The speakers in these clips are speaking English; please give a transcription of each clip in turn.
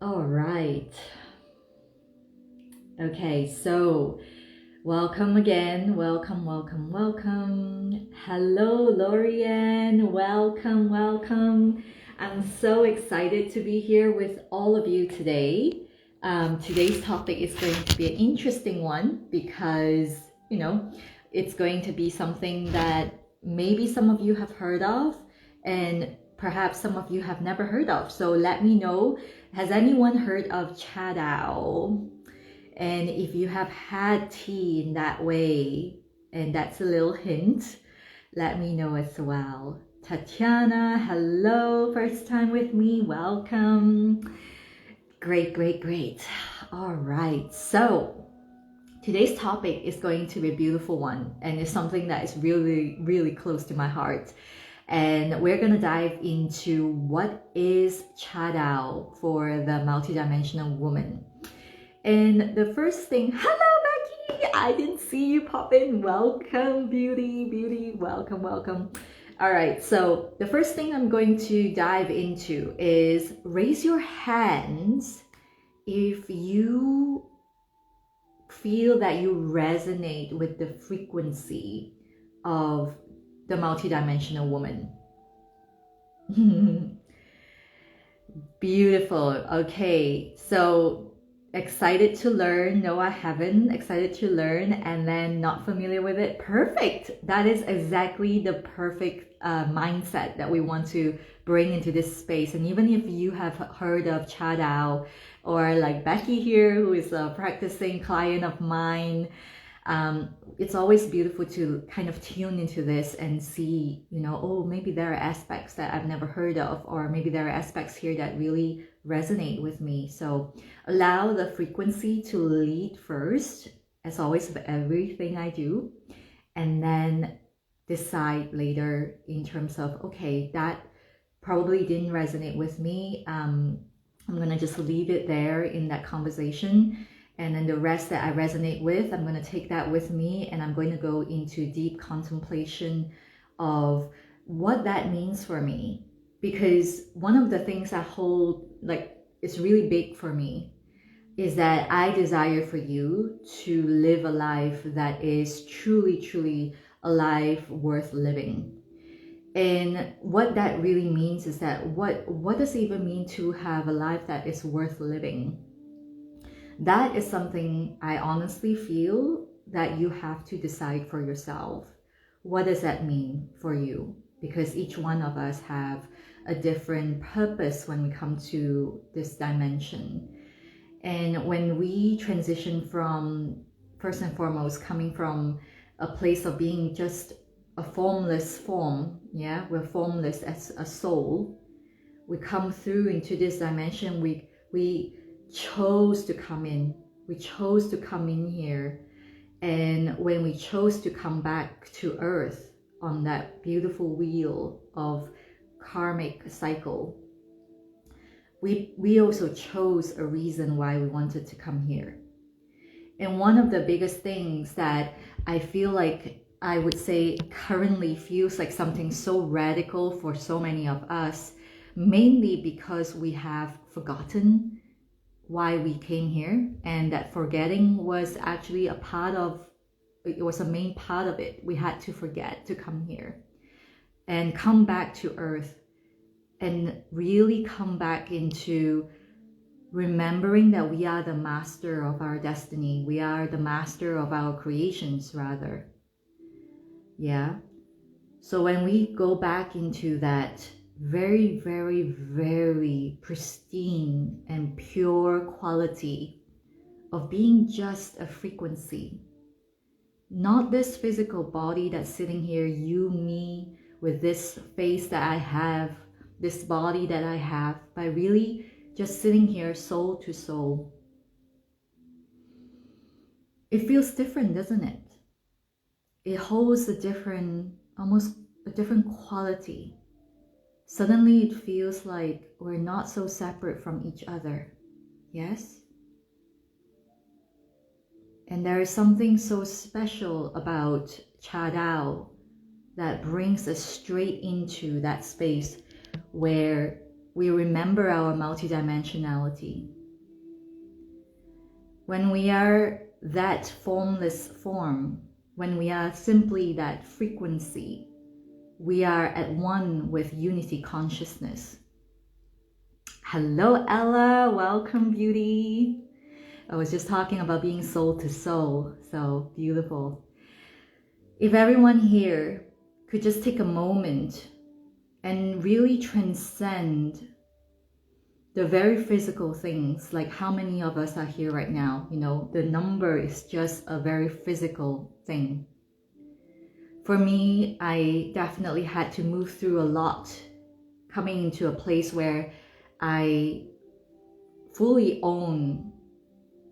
All right. Okay, so welcome again. Welcome. Hello, Lorianne. Welcome. I'm so excited to be here with all of you today. Today's topic is going to be an interesting one because, it's going to be something that maybe some of you have heard of and perhaps some of you have never heard of. So let me know, has anyone heard of Chadao? And if you have had tea in that way, and that's a little hint, let me know as well. Tatiana, hello, first time with me, welcome. Great. All right, so today's topic is going to be a beautiful one, and it's something that is really close to my heart. And we're going to dive into what is Chadao for the multidimensional woman. And the first thing, hello Becky, I didn't see you pop in. Welcome, beauty, welcome. All right, so the first thing I'm going to dive into is raise your hands if you feel that you resonate with the frequency of the multidimensional woman. Beautiful. Okay, so excited to learn. No, I haven't. Excited to learn and then not familiar with it. Perfect. That is exactly the perfect mindset that we want to bring into this space. And even if you have heard of Chadao, or like Becky here, who is a practicing client of mine, it's always beautiful to kind of tune into this and see, oh, maybe there are aspects that I've never heard of, or maybe there are aspects here that really resonate with me. So allow the frequency to lead first, as always, with everything I do, and then decide later in terms of, okay, that probably didn't resonate with me. I'm gonna just leave it there in that conversation. And then the rest that I resonate with, I'm going to take that with me, and I'm going to go into deep contemplation of what that means for me. Because one of the things I hold, like, it's really big for me, is that I desire for you to live a life that is truly a life worth living. And what that really means is that what does it even mean to have a life that is worth living? That is something I honestly feel that you have to decide for yourself. What does that mean for you? Because each one of us have a different purpose when we come to this dimension. And when we transition from, first and foremost, coming from a place of being just a formless form, we're formless as a soul, we come through into this dimension, we chose to come in. We chose to come in here. And when we chose to come back to earth on that beautiful wheel of karmic cycle, we also chose a reason why we wanted to come here. And one of the biggest things that I feel like I would say currently feels like something so radical for so many of us, mainly because we have forgotten why we came here, and that forgetting was actually a main part of it. We had to forget to come here and come back to earth and really come back into remembering that we are the master of our destiny. We are the master of our creations, rather. So when we go back into that very pristine and pure quality of being just a frequency, not this physical body that's sitting here, you, me, with this face that I have, this body that I have, but really just sitting here soul to soul. It feels different, doesn't it? It holds almost a different quality. Suddenly it feels like we're not so separate from each other. Yes? And there is something so special about Chadao that brings us straight into that space where we remember our multidimensionality. When we are that formless form, when we are simply that frequency, we are at one with unity consciousness. Hello, Ella. Welcome, beauty. I was just talking about being soul to soul. So beautiful. If everyone here could just take a moment and really transcend the very physical things, like how many of us are here right now, you know, the number is just a very physical thing. For me, I definitely had to move through a lot, coming into a place where I fully own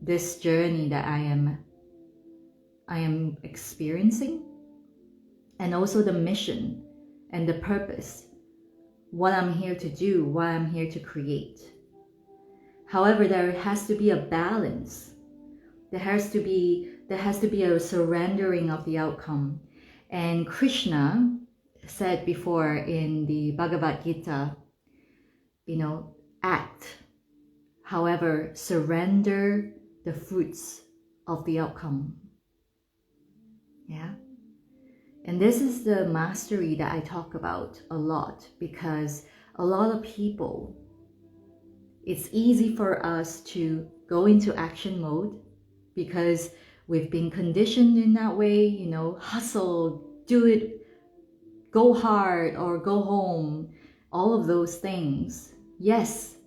this journey that I am experiencing, and also the mission and the purpose, what I'm here to do, what I'm here to create. However, there has to be a balance. There has to be a surrendering of the outcome. And Krishna said before in the Bhagavad Gita, you know, act. However, surrender the fruits of the outcome. Yeah. And this is the mastery that I talk about a lot, because a lot of people, it's easy for us to go into action mode because we've been conditioned in that way, you know, hustle, do it, go hard or go home, all of those things. Yes,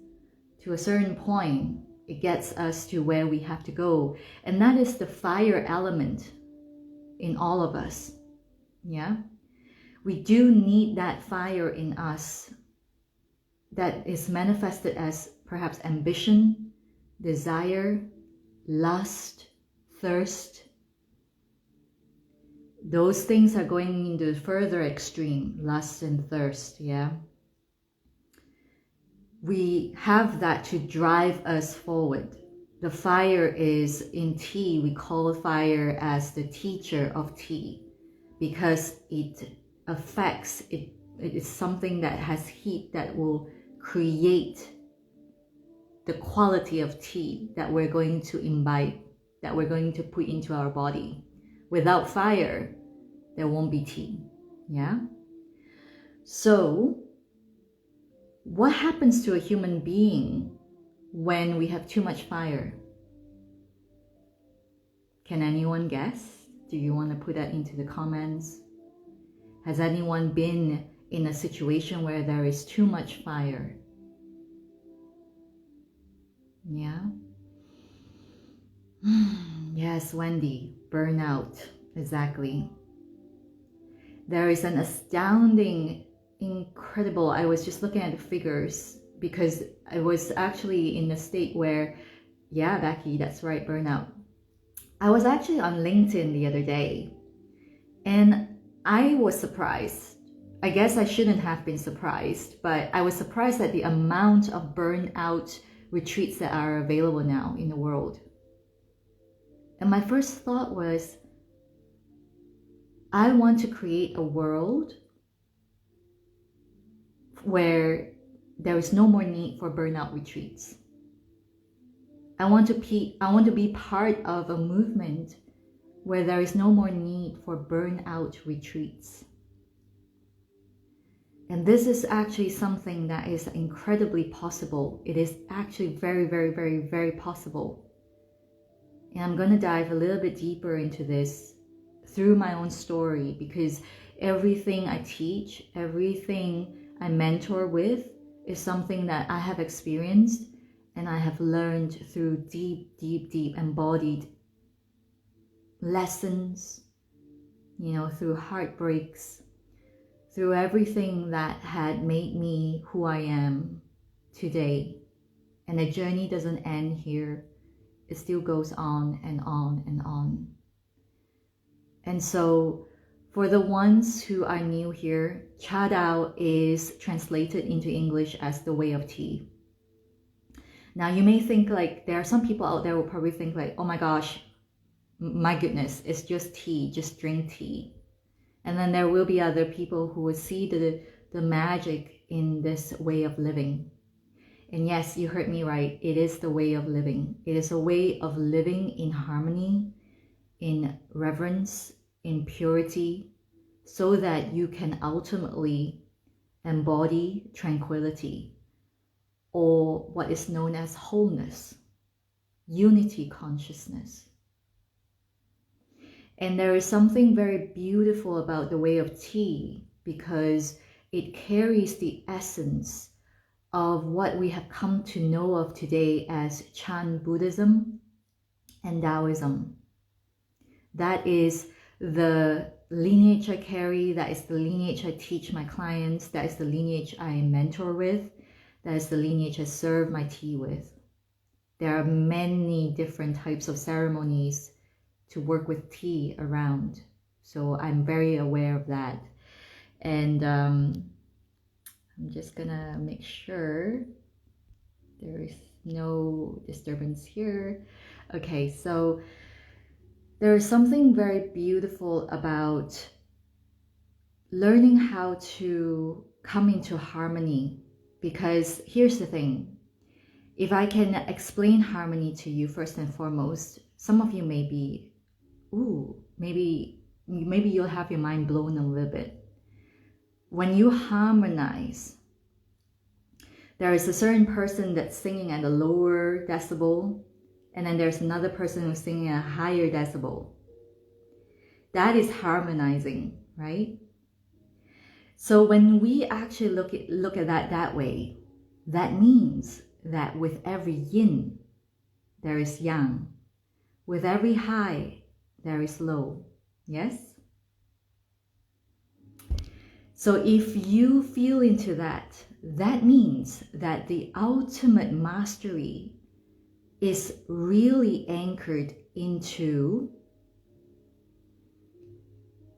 to a certain point, it gets us to where we have to go. And that is the fire element in all of us. Yeah, we do need that fire in us that is manifested as perhaps ambition, desire, lust, thirst. Those things are going into the further extreme, lust and thirst, yeah. We have that to drive us forward. The fire is in tea, we call fire as the teacher of tea, because it affects, it is something that has heat that will create the quality of tea that we're going to imbibe, that we're going to put into our body. Without fire, there won't be tea. Yeah? So, what happens to a human being when we have too much fire? Can anyone guess? Do you want to put that into the comments? Has anyone been in a situation where there is too much fire? Yeah? Yes, Wendy, burnout, exactly. There is an astounding, incredible, I was just looking at the figures because I was actually in a state where, yeah, Becky, that's right, burnout. I was actually on LinkedIn the other day and I was surprised. I guess I shouldn't have been surprised, but I was surprised at the amount of burnout retreats that are available now in the world. And my first thought was, I want to create a world where there is no more need for burnout retreats. I want to be part of a movement where there is no more need for burnout retreats. And this is actually something that is incredibly possible. It is actually very, very, very, very possible. And I'm going to dive a little bit deeper into this through my own story, because everything I teach, everything I mentor with is something that I have experienced and I have learned through deep, deep, deep embodied lessons, you know, through heartbreaks, through everything that had made me who I am today. And the journey doesn't end here. It still goes on and on and on. And so for the ones who are new here, Cha Dao is translated into English as the way of tea. Now you may think like, there are some people out there who will probably think like, oh my gosh, my goodness, it's just tea, just drink tea. And then there will be other people who will see the magic in this way of living. And yes, you heard me right. It is the way of living. It is a way of living in harmony, in reverence, in purity, so that you can ultimately embody tranquility, or what is known as wholeness, unity consciousness. And there is something very beautiful about the way of tea, because it carries the essence of what we have come to know of today as Chan Buddhism and Taoism. That is the lineage I carry, that is the lineage I teach my clients, that is the lineage I mentor with, that is the lineage I serve my tea with. There are many different types of ceremonies to work with tea around, so I'm very aware of that. And I'm just gonna make sure there is no disturbance here. Okay, so there is something very beautiful about learning how to come into harmony, because here's the thing. If I can explain harmony to you first and foremost, some of you may be, ooh, maybe you'll have your mind blown a little bit. When you harmonize, there is a certain person that's singing at a lower decibel, and then there's another person who's singing at a higher decibel. That is harmonizing, right? So when we actually look at that way, that means that with every yin, there is yang. With every high, there is low. Yes? So if you feel into that, that means that the ultimate mastery is really anchored into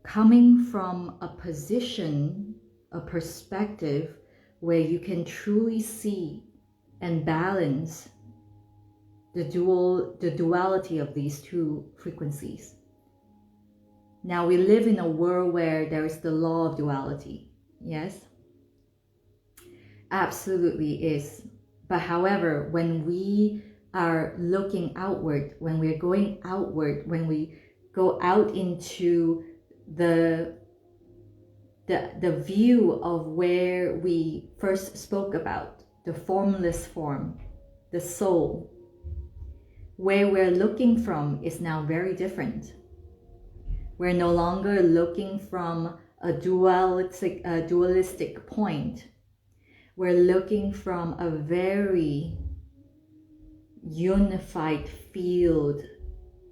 coming from a position, a perspective where you can truly see and balance the duality of these two frequencies. Now we live in a world where there is the law of duality. Yes? Absolutely is. But however, when we are looking outward, when we're going outward, when we go out into the view of where we first spoke about, the formless form, the soul, where we're looking from is now very different. We're no longer looking from a dualistic point. We're looking from a very unified field.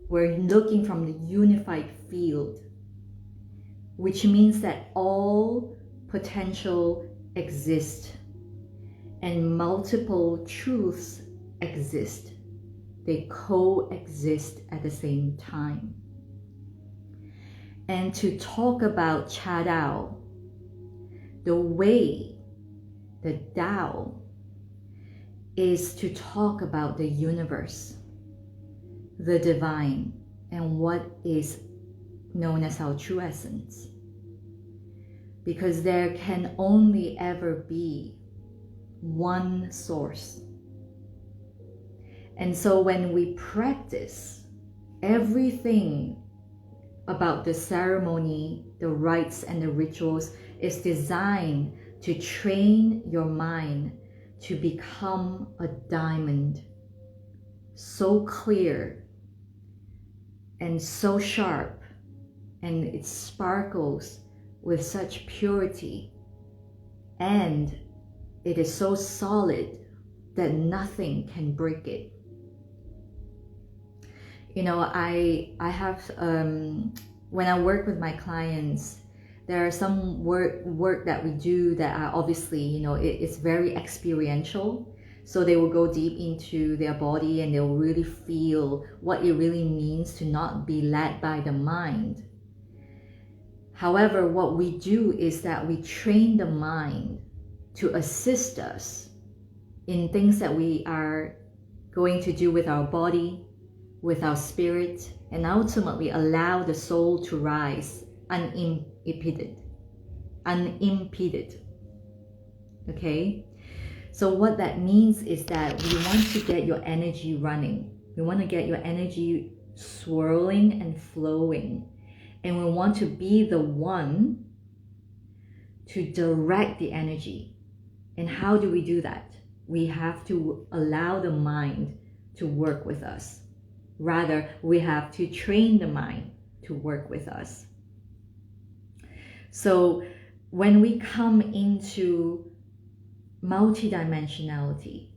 We're looking from the unified field, which means that all potential exists and multiple truths exist. They coexist at the same time. And to talk about Cha Dao, the way, the Tao, is to talk about the universe, the divine, and what is known as our true essence. Because there can only ever be one source. And so when we practice, everything about the ceremony, the rites, and the rituals is designed to train your mind to become a diamond, so clear and so sharp, and it sparkles with such purity, and it is so solid that nothing can break it. You know, I have, when I work with my clients, there are some work that we do that are obviously, you know, it's very experiential. So they will go deep into their body and they'll really feel what it really means to not be led by the mind. However, what we do is that we train the mind to assist us in things that we are going to do with our body, with our spirit, and ultimately allow the soul to rise unimpeded. Okay? So what that means is that we want to get your energy running. We want to get your energy swirling and flowing. And we want to be the one to direct the energy. And how do we do that? We have to allow the mind to work with us. Rather, we have to train the mind to work with us. So when we come into multidimensionality,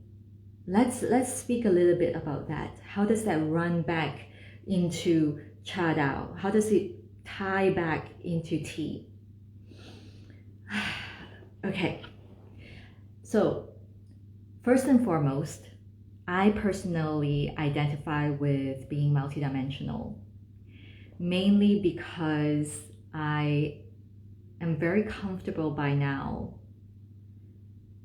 let's speak a little bit about that. How does that run back into Cha Dao? How does it tie back into T? Okay, so first and foremost, I personally identify with being multidimensional, mainly because I am very comfortable by now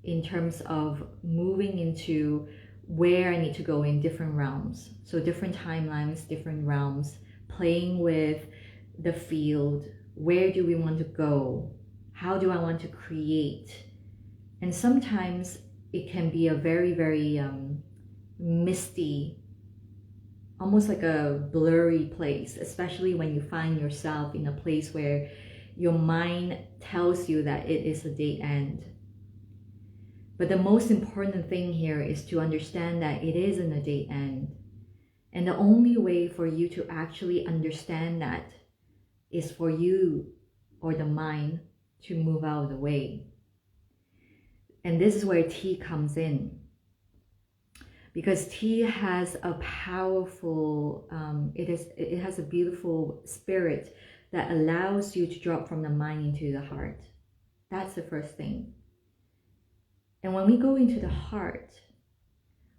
in terms of moving into where I need to go in different realms. So different timelines, different realms, playing with the field. Where do we want to go? How do I want to create? And sometimes it can be a very, very misty, almost like a blurry place, especially when you find yourself in a place where your mind tells you that it is a dead end. But the most important thing here is to understand that it isn't a dead end. And the only way for you to actually understand that is for you or the mind to move out of the way. And this is where T comes in. Because T has a powerful, it has a beautiful spirit that allows you to drop from the mind into the heart. That's the first thing. And when we go into the heart,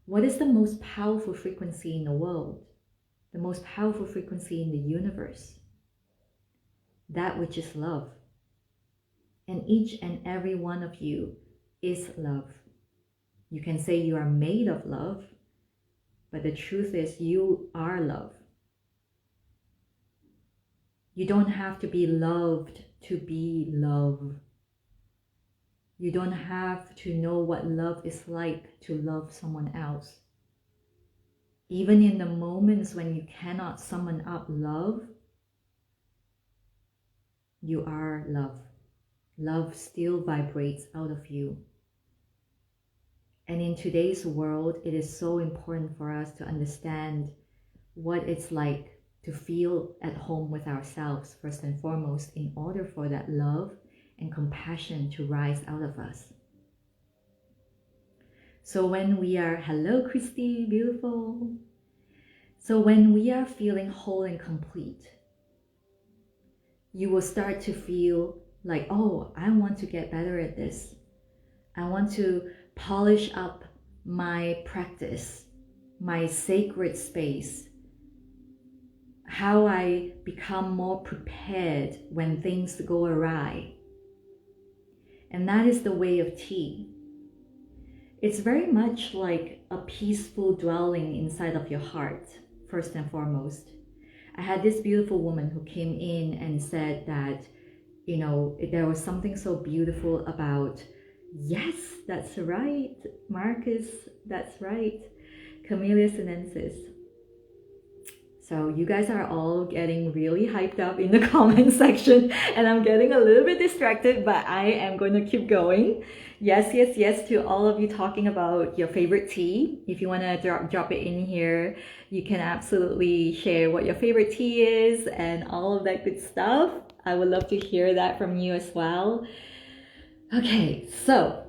what is the most powerful frequency in the world? The most powerful frequency in the universe? That which is love. And each and every one of you is love. You can say you are made of love, but the truth is you are love. You don't have to be loved to be love. You don't have to know what love is like to love someone else. Even in the moments when you cannot summon up love, you are love. Love still vibrates out of you. And in today's world, it is so important for us to understand what it's like to feel at home with ourselves, first and foremost, in order for that love and compassion to rise out of us. So when we are, hello Christy, beautiful. So when we are feeling whole and complete, you will start to feel like, oh, I want to get better at this. I want to polish up my practice, my sacred space, how I become more prepared when things go awry. And that is the way of T. It's very much like a peaceful dwelling inside of your heart, first and foremost. I had this beautiful woman who came in and said that, you know, there was something so beautiful about, yes, that's right, Marcus, that's right, Camellia sinensis. So you guys are all getting really hyped up in the comment section and I'm getting a little bit distracted, but I am going to keep going. Yes, yes, yes to all of you talking about your favorite tea. If you want to drop it in here, you can absolutely share what your favorite tea is and all of that good stuff. I would love to hear that from you as well. Okay, so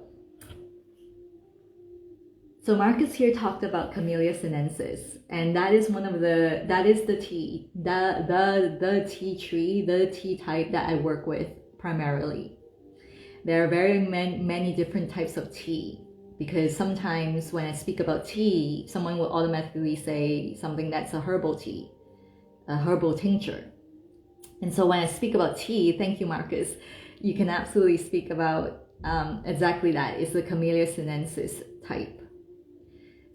Marcus here talked about Camellia sinensis, and that is the tea, the tea tree, the tea type that I work with primarily. There are very many different types of tea, because sometimes when I speak about tea, someone will automatically say something that's a herbal tea, a herbal tincture. And so when I speak about tea, thank you, Marcus, you can absolutely speak about exactly that. It's the Camellia sinensis type.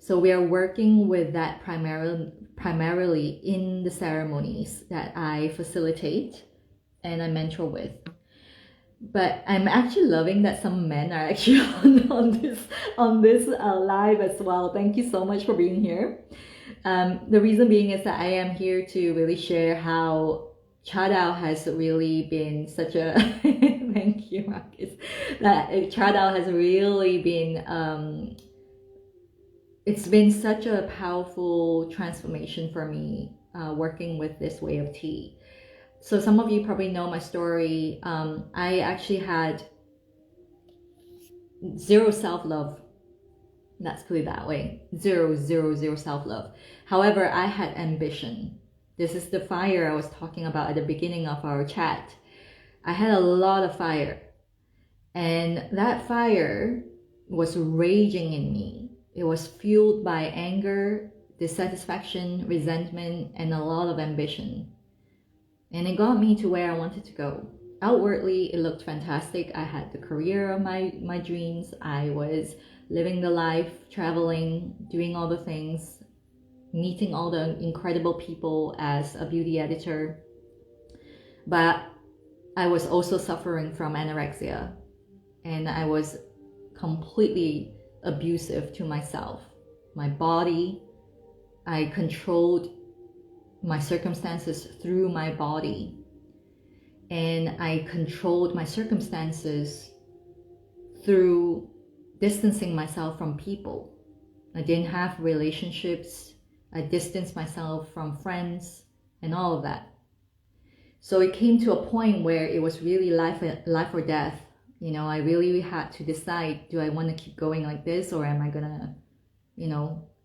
So we are working with that primarily in the ceremonies that I facilitate and I mentor with. But I'm actually loving that some men are actually on this live as well. Thank you so much for being here. The reason being is that I am here to really share how Chadao has really been such a thank you, Marcus. That Chadao has really been it's been such a powerful transformation for me working with this way of tea. So some of you probably know my story. I actually had zero self-love. Let's put it that way. Zero, zero, zero self-love. However, I had ambition. This is the fire I was talking about at the beginning of our chat. I had a lot of fire. And that fire was raging in me. It was fueled by anger, dissatisfaction, resentment, and a lot of ambition. And it got me to where I wanted to go. Outwardly, it looked fantastic. I had the career of my dreams. I was living the life, traveling, doing all the things, meeting all the incredible people as a beauty editor. But I was also suffering from anorexia, and I was completely abusive to myself, my body. I controlled my circumstances through my body, and I controlled my circumstances through distancing myself from people. I didn't have relationships. I distanced myself from friends and all of that. So it came to a point where it was really life or death. You know, I really had to decide, do I want to keep going like this, or am I gonna,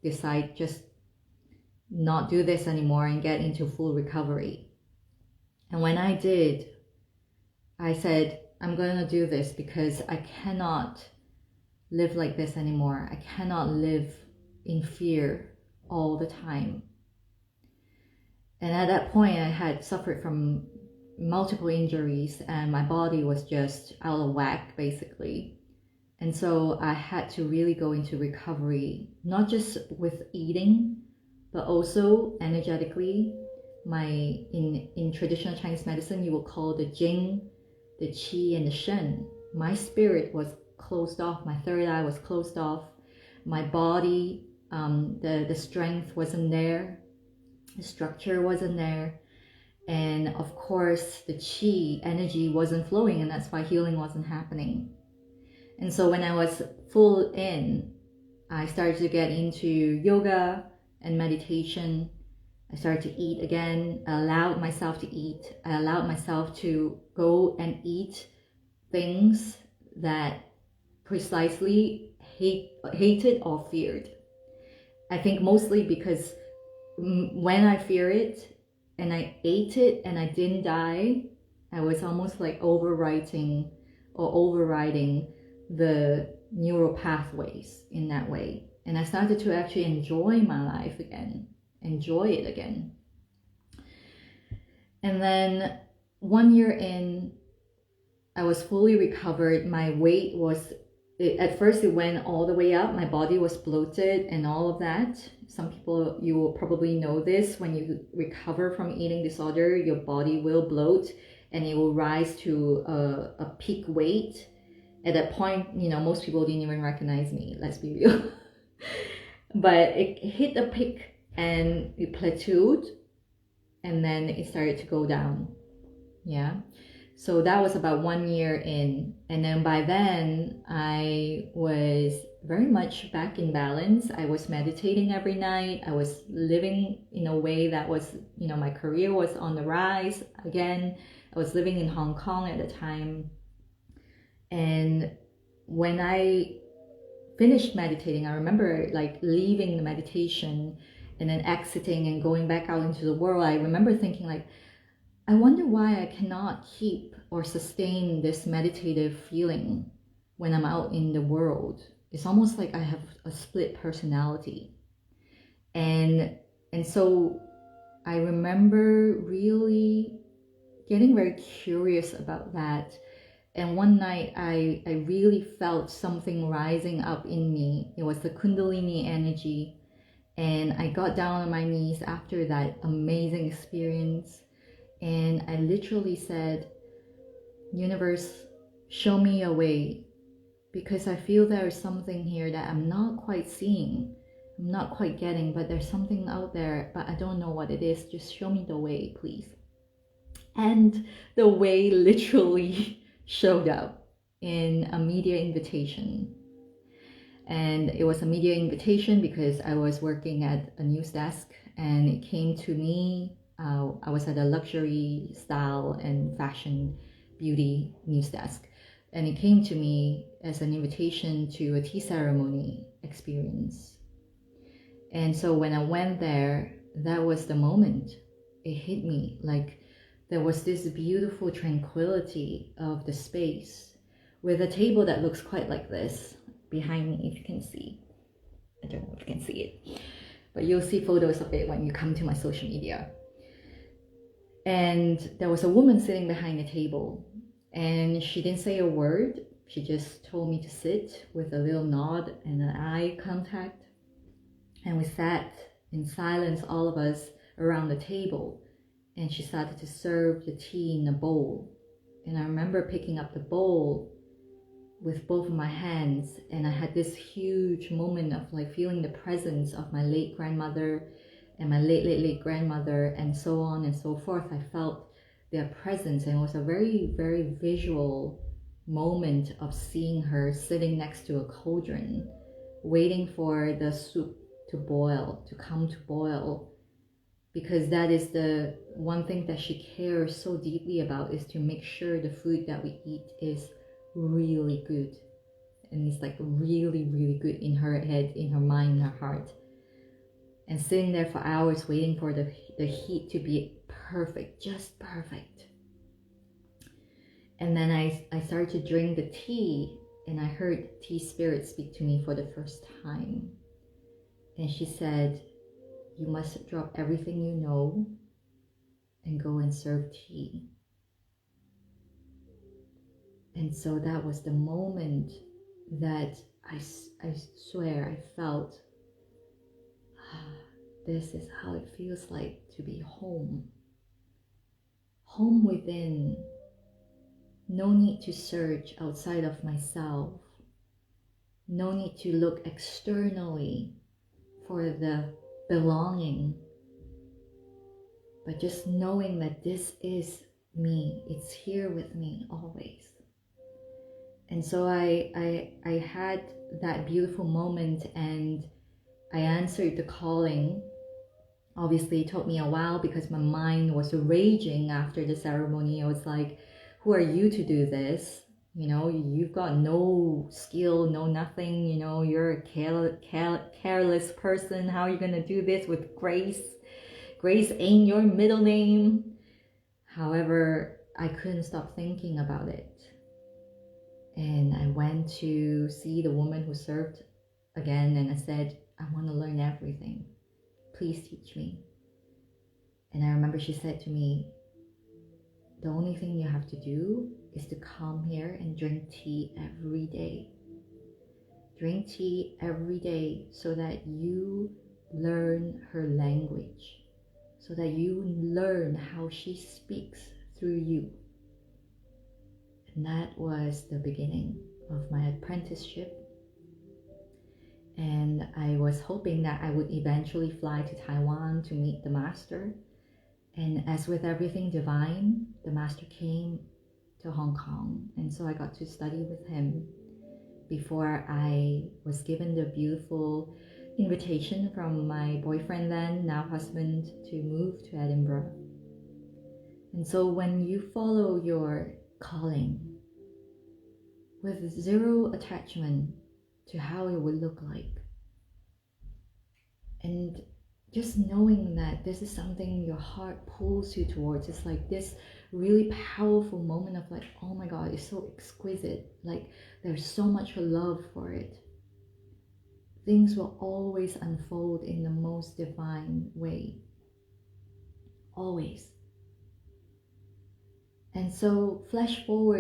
decide just not do this anymore and get into full recovery? And when I did, I said, I'm gonna do this because I cannot live like this anymore. I cannot live in fear all the time. And at that point, I had suffered from multiple injuries and my body was just out of whack, basically. And so I had to really go into recovery, not just with eating, but also energetically. In traditional Chinese medicine, you will call the Jing, the Qi, and the Shen. My spirit was closed off. My third eye was closed off. My body, the strength wasn't there. The structure wasn't there. And of course, the Qi energy wasn't flowing, and that's why healing wasn't happening. And so when I was full in, I started to get into yoga and meditation. I started to eat again. I allowed myself to eat. I allowed myself to go and eat things that precisely hated or feared. I think mostly because when I fear it and I ate it and I didn't die, I was almost like overriding the neural pathways in that way. And I started to actually enjoy my life again, enjoy it again. And then 1 year in, I was fully recovered. My weight was, at first it went all the way up. My body was bloated and all of that. Some people, you will probably know this, when you recover from eating disorder, your body will bloat and it will rise to a peak weight. At that point, most people didn't even recognize me, let's be real. But it hit a peak and it plateaued, and then it started to go down. Yeah. So that was about 1 year in. And then by then, I was very much back in balance. I was meditating every night. I was living in a way that was, my career was on the rise again. I was living in Hong Kong at the time. And when I finished meditating, I remember like leaving the meditation and then exiting and going back out into the world. I remember thinking like, I wonder why I cannot keep or sustain this meditative feeling when I'm out in the world. It's almost like I have a split personality. And so I remember really getting very curious about that. And one night I really felt something rising up in me. It was the Kundalini energy. And I got down on my knees after that amazing experience. And I literally said, universe, show me a way, because I feel there is something here that I'm not quite seeing. I'm not quite getting, but there's something out there, but I don't know what it is. Just show me the way, please. And the way literally showed up in a media invitation. And it was a media invitation because I was working at a news desk, and it came to me. I was at a luxury style and fashion beauty news desk, and it came to me as an invitation to a tea ceremony experience. And so when I went there, that was the moment. It hit me like there was this beautiful tranquility of the space with a table that looks quite like this behind me, if you can see. I don't know if you can see it, but you'll see photos of it when you come to my social media. And there was a woman sitting behind the table, and she didn't say a word. She just told me to sit with a little nod and an eye contact. And we sat in silence, all of us around the table, and she started to serve the tea in a bowl. And I remember picking up the bowl with both of my hands, and I had this huge moment of like feeling the presence of my late grandmother and my late grandmother, and so on and so forth. I felt their presence, and it was a very, very visual moment of seeing her sitting next to a cauldron, waiting for the soup to boil, to come to boil, because that is the one thing that she cares so deeply about, is to make sure the food that we eat is really good, and it's like really, really good in her head, in her mind, in her heart. And sitting there for hours waiting for the heat to be perfect, just perfect. And then I started to drink the tea, and I heard tea spirit speak to me for the first time. And she said, "You must drop everything you know and go and serve tea." And so that was the moment that I swear I felt, this is how it feels like to be home. Home within. No need to search outside of myself. No need to look externally for the belonging, but just knowing that this is me. It's here with me always. And so I had that beautiful moment, and I answered the calling. Obviously, it took me a while because my mind was raging after the ceremony. I was like, who are you to do this? You know, you've got no skill, no nothing. You know, you're a careless person. How are you going to do this with Grace? Grace ain't your middle name. However, I couldn't stop thinking about it. And I went to see the woman who served again, and I said, I want to learn everything. Please teach me. And I remember she said to me, the only thing you have to do is to come here and drink tea every day. Drink tea every day so that you learn her language, so that you learn how she speaks through you. And that was the beginning of my apprenticeship. And I was hoping that I would eventually fly to Taiwan to meet the master. And as with everything divine, the master came to Hong Kong. And so I got to study with him before I was given the beautiful invitation from my boyfriend then, now husband, to move to Edinburgh. And so when you follow your calling with zero attachment to how it would look like, and just knowing that this is something your heart pulls you towards, it's like this really powerful moment of like, oh my God, it's so exquisite. Like there's so much love for it. Things will always unfold in the most divine way. Always. And so flash forward